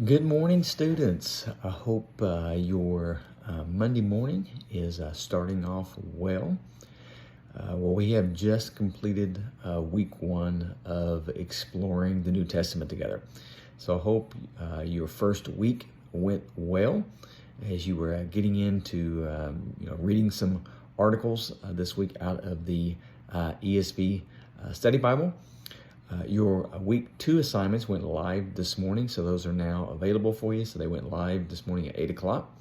Good morning, students. I hope your Monday morning is starting off well. We have just completed week one of exploring the New Testament together. So I hope your first week went well as you were getting into reading some articles this week out of the ESV Study Bible. Your week two assignments went live this morning, so those are now available for you. So they went live this morning at 8 o'clock.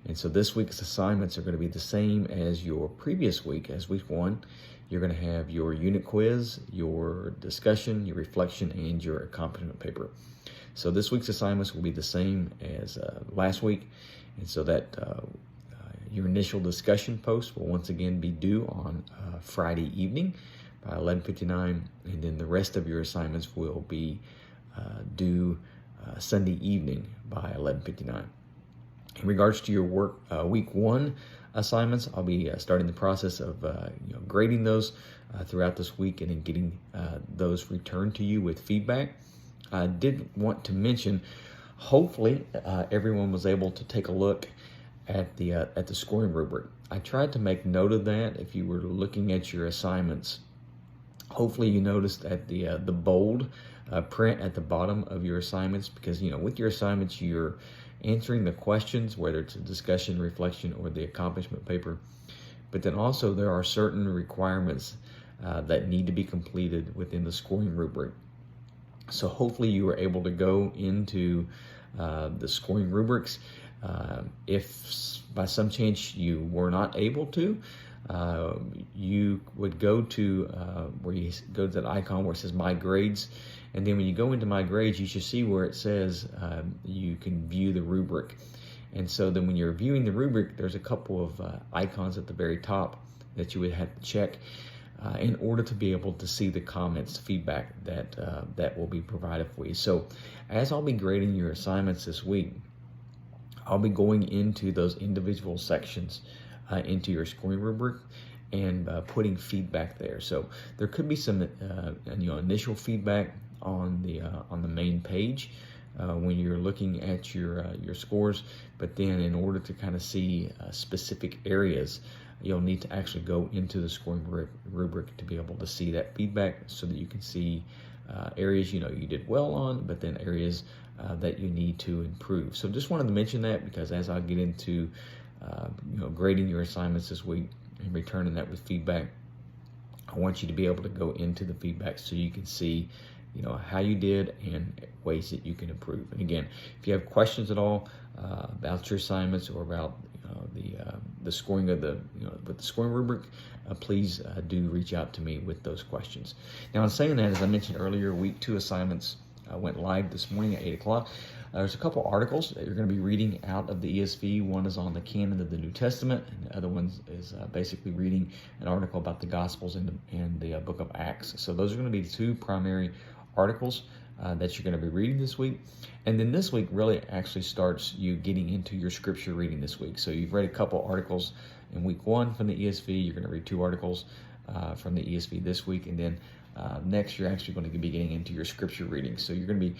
And so this week's assignments are going to be the same as your previous week. As week one, you're going to have your unit quiz, your discussion, your reflection, and your accomplishment paper. So this week's assignments will be the same as last week. And so that your initial discussion post will once again be due on Friday evening by 11:59, and then the rest of your assignments will be due Sunday evening by 11:59. In regards to your work week one assignments, I'll be starting the process of grading those throughout this week and then getting those returned to you with feedback. I did want to mention, hopefully everyone was able to take a look at the scoring rubric. I tried to make note of that. If you were looking at your assignments, hopefully you noticed at the bold print at the bottom of your assignments, because with your assignments you're answering the questions, whether it's a discussion, reflection, or the accomplishment paper. But then also there are certain requirements that need to be completed within the scoring rubric. So hopefully you were able to go into the scoring rubrics. If by some chance you were not able to, you would go to where you go to that icon where it says My Grades, and then when you go into My Grades, you should see where it says you can view the rubric. And so then when you're viewing the rubric, there's a couple of icons at the very top that you would have to check in order to be able to see the comments, feedback that will be provided for you. So as I'll be grading your assignments this week, I'll be going into those individual sections into your scoring rubric and putting feedback there. So there could be some initial feedback on the main page when you're looking at your scores, but then in order to kind of see specific areas, you'll need to actually go into the scoring rubric to be able to see that feedback, so that you can see areas you did well on, but then areas that you need to improve. So just wanted to mention that, because as I get into grading your assignments this week and returning that with feedback, I want you to be able to go into the feedback so you can see how you did and ways that you can improve. And again, if you have questions at all about your assignments or about the scoring of with the scoring rubric, please do reach out to me with those questions. Now, in saying that, as I mentioned earlier, week two assignments went live this morning at 8 o'clock. There's a couple articles that you're going to be reading out of the ESV. One is on the canon of the New Testament, and the other one is basically reading an article about the Gospels in the book of Acts. So those are going to be the two primary articles that you're going to be reading this week. And then this week really actually starts you getting into your scripture reading this week. So you've read a couple articles in week one from the ESV. You're going to read two articles from the ESV this week, and then next you're actually going to be getting into your scripture reading. So you're going to be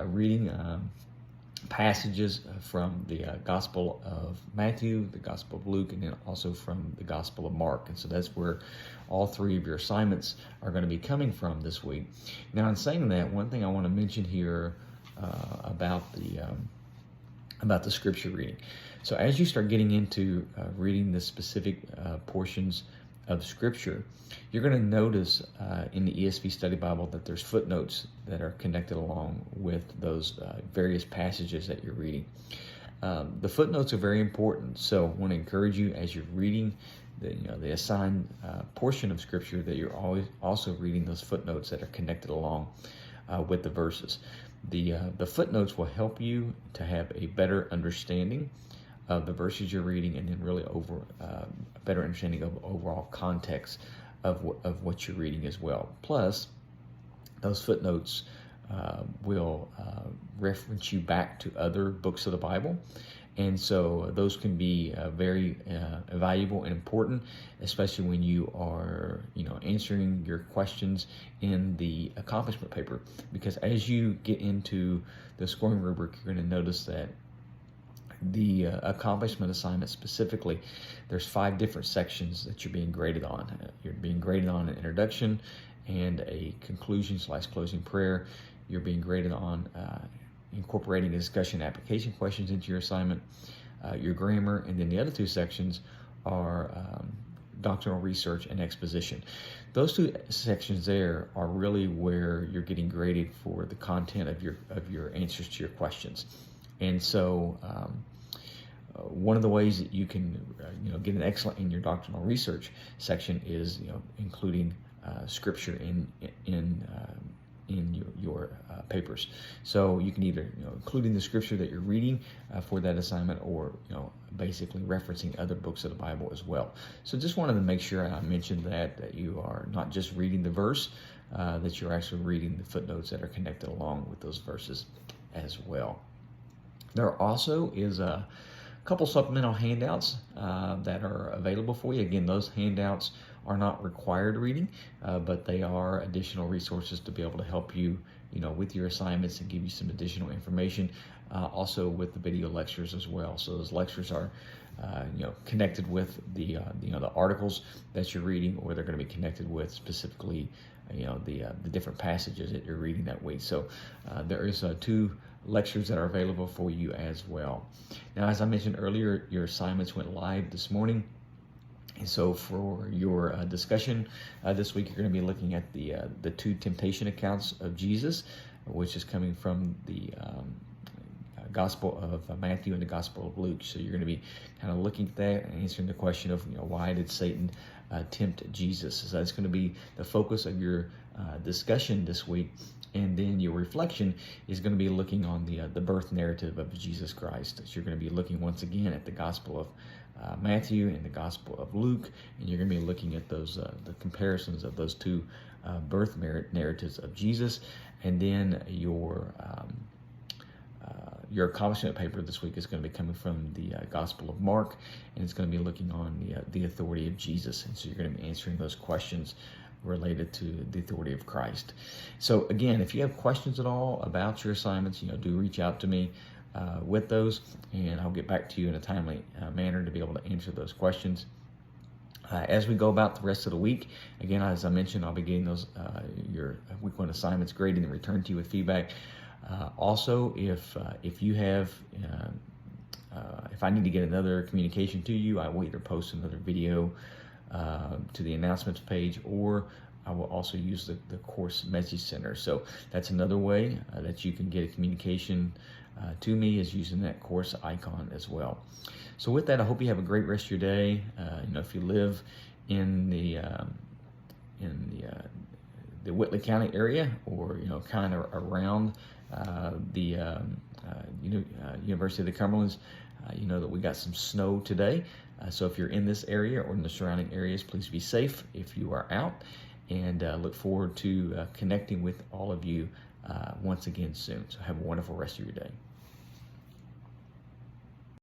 reading passages from the Gospel of Matthew, the Gospel of Luke, and then also from the Gospel of Mark. And so that's where all three of your assignments are going to be coming from this week. Now, in saying that, one thing I want to mention here about the scripture reading. So as you start getting into reading the specific portions of scripture, you're going to notice in the ESV Study Bible that there's footnotes that are connected along with those various passages that you're reading. The footnotes are very important, so I want to encourage you, as you're reading the assigned portion of scripture, that you're always also reading those footnotes that are connected along with the verses. The footnotes will help you to have a better understanding of the verses you're reading, and then really a better understanding of overall context of what you're reading as well. Plus, those footnotes will reference you back to other books of the Bible, And so those can be very valuable and important, especially when you are, answering your questions in the accomplishment paper. Because as you get into the scoring rubric, you're going to notice that the accomplishment assignment specifically, there's 5 different sections that you're being graded on. You're being graded on an introduction and a conclusion/closing prayer. You're being graded on incorporating discussion application questions into your assignment, your grammar, and then the other 2 sections are doctrinal research and exposition. Those 2 sections there are really where you're getting graded for the content of your answers to your questions. And so one of the ways that you can get an excellent in your doctrinal research section is including scripture in your papers. So you can either including the scripture that you're reading for that assignment, or basically referencing other books of the Bible as well. So just wanted to make sure I mentioned that you are not just reading the verse, that you're actually reading the footnotes that are connected along with those verses as well. There also is a couple supplemental handouts that are available for you. Again, those handouts are not required reading, but they are additional resources to be able to help you, with your assignments and give you some additional information. Also with the video lectures as well. So those lectures are, connected with the articles that you're reading, or they're going to be connected with specifically, the different passages that you're reading that week. So there is 2 lectures that are available for you as well. Now, as I mentioned earlier, your assignments went live this morning. And so for your discussion this week, you're going to be looking at the 2 temptation accounts of Jesus, which is coming from the Gospel of Matthew and the Gospel of Luke. So you're going to be kind of looking at that and answering the question of, why did Satan tempt Jesus? So that's going to be the focus of your discussion this week. And then your reflection is going to be looking on the birth narrative of Jesus Christ. So you're going to be looking once again at the Gospel of Matthew and the Gospel of Luke, and you're going to be looking at those the comparisons of those 2 birth narratives of Jesus. And then your accomplishment paper this week is going to be coming from the Gospel of Mark, and it's going to be looking on the authority of Jesus. And so you're going to be answering those questions related to the authority of Christ. So again, if you have questions at all about your assignments, do reach out to me with those, and I'll get back to you in a timely manner to be able to answer those questions. As we go about the rest of the week, again, as I mentioned, I'll be getting those your week 1 assignments graded and returned to you with feedback. Also, if you have if I need to get another communication to you, I will either post another video to the announcements page, or I will also use the course message center. So that's another way that you can get a communication to me, is using that course icon as well. So with that, I hope you have a great rest of your day. If you live in the Whitley County area, or kind of around the University of the Cumberlands, you know that we got some snow today. So if you're in this area or in the surrounding areas, please be safe if you are out, and look forward to connecting with all of you once again soon. So have a wonderful rest of your day.